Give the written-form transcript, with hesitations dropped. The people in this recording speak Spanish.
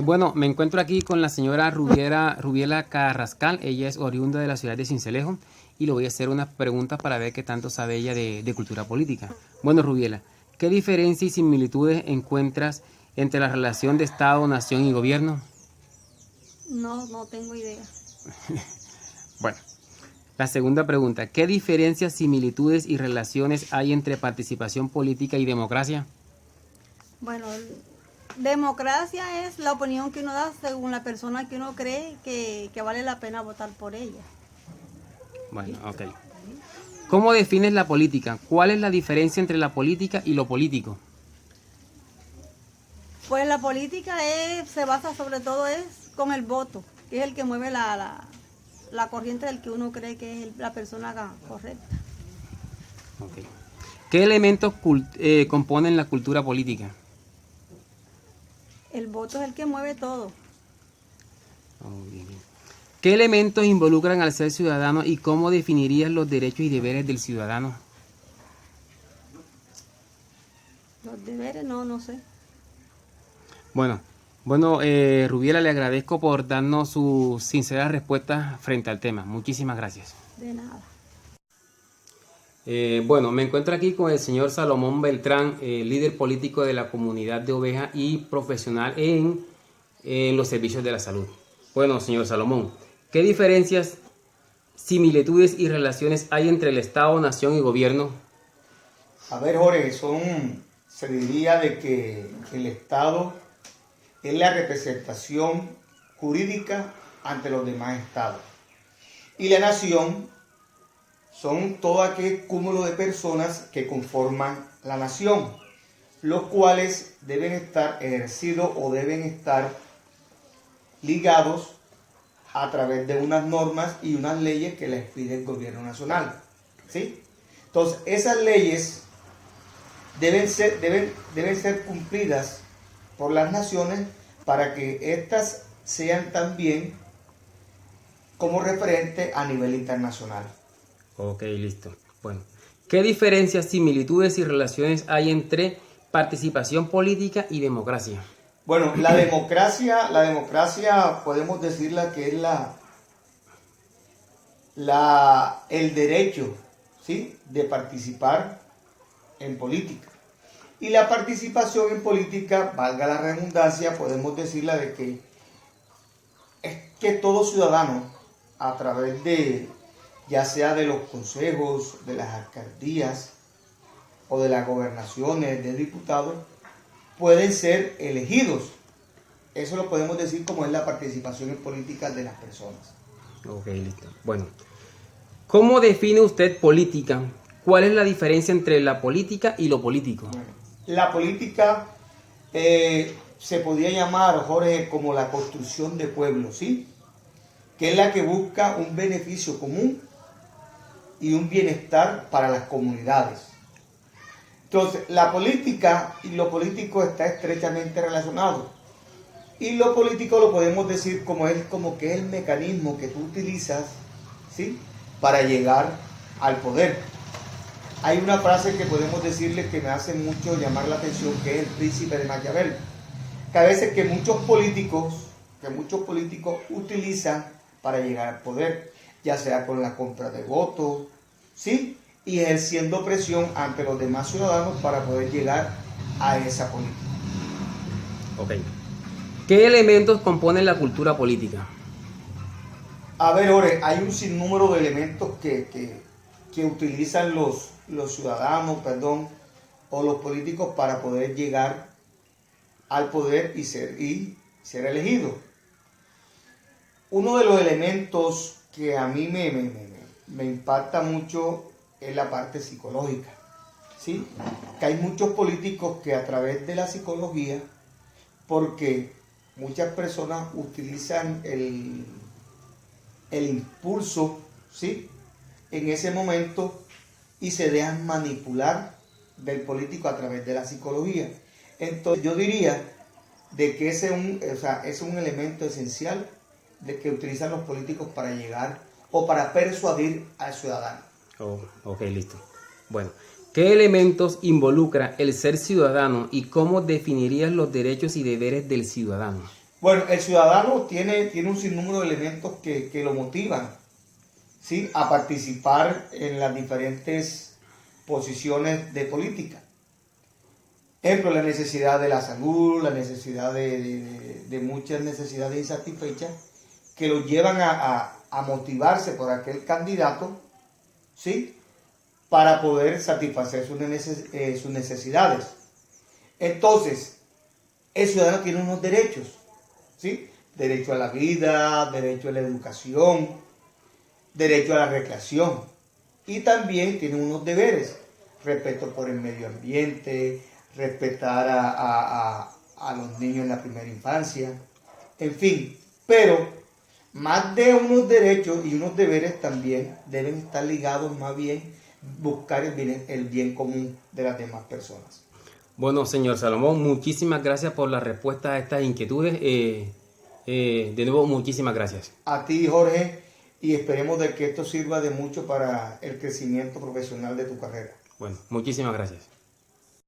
Bueno, me encuentro aquí con la señora Rubiela Carrascal. Ella es oriunda de la ciudad de Sincelejo y le voy a hacer unas preguntas para ver qué tanto sabe ella de cultura política. Bueno, Rubiela, ¿qué diferencias y similitudes encuentras entre la relación de Estado, nación y gobierno? No, no tengo idea. Bueno, la segunda pregunta, ¿qué diferencias, similitudes y relaciones hay entre participación política y democracia? Bueno, democracia es la opinión que uno da según la persona que uno cree que vale la pena votar por ella. Bueno, ok. ¿Cómo defines la política? ¿Cuál es la diferencia entre la política y lo político? Pues la política se basa sobre todo es con el voto, que es el que mueve la corriente del que uno cree que es la persona correcta. Ok. ¿Qué elementos componen la cultura política? El voto es el que mueve todo. Oh, bien, bien. ¿Qué elementos involucran al ser ciudadano y cómo definirías los derechos y deberes del ciudadano? Los deberes, no sé. Bueno, Rubiela, le agradezco por darnos sus sinceras respuestas frente al tema. Muchísimas gracias. De nada. Bueno, me encuentro aquí con el señor Salomón Beltrán, líder político de la comunidad de Oveja y profesional en los servicios de la salud. Bueno, señor Salomón, ¿qué diferencias, similitudes y relaciones hay entre el Estado, nación y gobierno? A ver, Jorge, se diría de que el Estado es la representación jurídica ante los demás estados. Y la nación son todo aquel cúmulo de personas que conforman la nación, los cuales deben estar ejercidos o deben estar ligados a través de unas normas y unas leyes que les pide el gobierno nacional. ¿Sí? Entonces, esas leyes deben ser cumplidas por las naciones para que éstas sean también como referente a nivel internacional. Ok, listo. Bueno, ¿qué diferencias, similitudes y relaciones hay entre participación política y democracia? Bueno, la democracia podemos decirla que es el derecho, ¿sí?, de participar en política. Y la participación en política, valga la redundancia, podemos decirla de que es que todo ciudadano, a través de, ya sea de los consejos, de las alcaldías o de las gobernaciones, de diputados, pueden ser elegidos. Eso lo podemos decir como es la participación en política de las personas. Ok, listo. Bueno, ¿cómo define usted política? ¿Cuál es la diferencia entre la política y lo político? Bueno, la política se podría llamar, Jorge, como la construcción de pueblos, ¿sí?, que es la que busca un beneficio común y un bienestar para las comunidades. Entonces, la política y lo político está estrechamente relacionado. Y lo político lo podemos decir como que es el mecanismo que tú utilizas, ¿sí?, para llegar al poder. Hay una frase que podemos decirle que me hace mucho llamar la atención, que es el príncipe de Maquiavel. Que a veces que muchos políticos utilizan para llegar al poder, ya sea con la compra de votos, ¿sí?, y ejerciendo presión ante los demás ciudadanos para poder llegar a esa política. Ok. ¿Qué elementos componen la cultura política? A ver, Ore, hay un sinnúmero de elementos que utilizan los ciudadanos, o los políticos para poder llegar al poder y ser elegidos. Uno de los elementos que a mí me impacta mucho es la parte psicológica, ¿sí? Que hay muchos políticos que a través de la psicología, porque muchas personas utilizan el impulso, ¿sí?, en ese momento y se dejan manipular del político a través de la psicología. Entonces yo diría de que ese es un elemento esencial de que utilizan los políticos para llegar o para persuadir al ciudadano. Oh, ok, listo. Bueno, ¿qué elementos involucra el ser ciudadano y cómo definirías los derechos y deberes del ciudadano? Bueno, el ciudadano tiene un sinnúmero de elementos que lo motivan, ¿sí?, a participar en las diferentes posiciones de política. Ejemplo, la necesidad de la salud, la necesidad de muchas necesidades insatisfechas que lo llevan a motivarse por aquel candidato, ¿sí?, para poder satisfacer sus necesidades. Entonces, el ciudadano tiene unos derechos, ¿sí? Derecho a la vida, derecho a la educación, derecho a la recreación. Y también tiene unos deberes: respeto por el medio ambiente, respetar a los niños en la primera infancia, en fin. Pero más de unos derechos y unos deberes también deben estar ligados más bien buscar el bien común de las demás personas. Bueno, señor Salomón, muchísimas gracias por la respuesta a estas inquietudes. De nuevo, muchísimas gracias. A ti, Jorge, y esperemos de que esto sirva de mucho para el crecimiento profesional de tu carrera. Bueno, muchísimas gracias.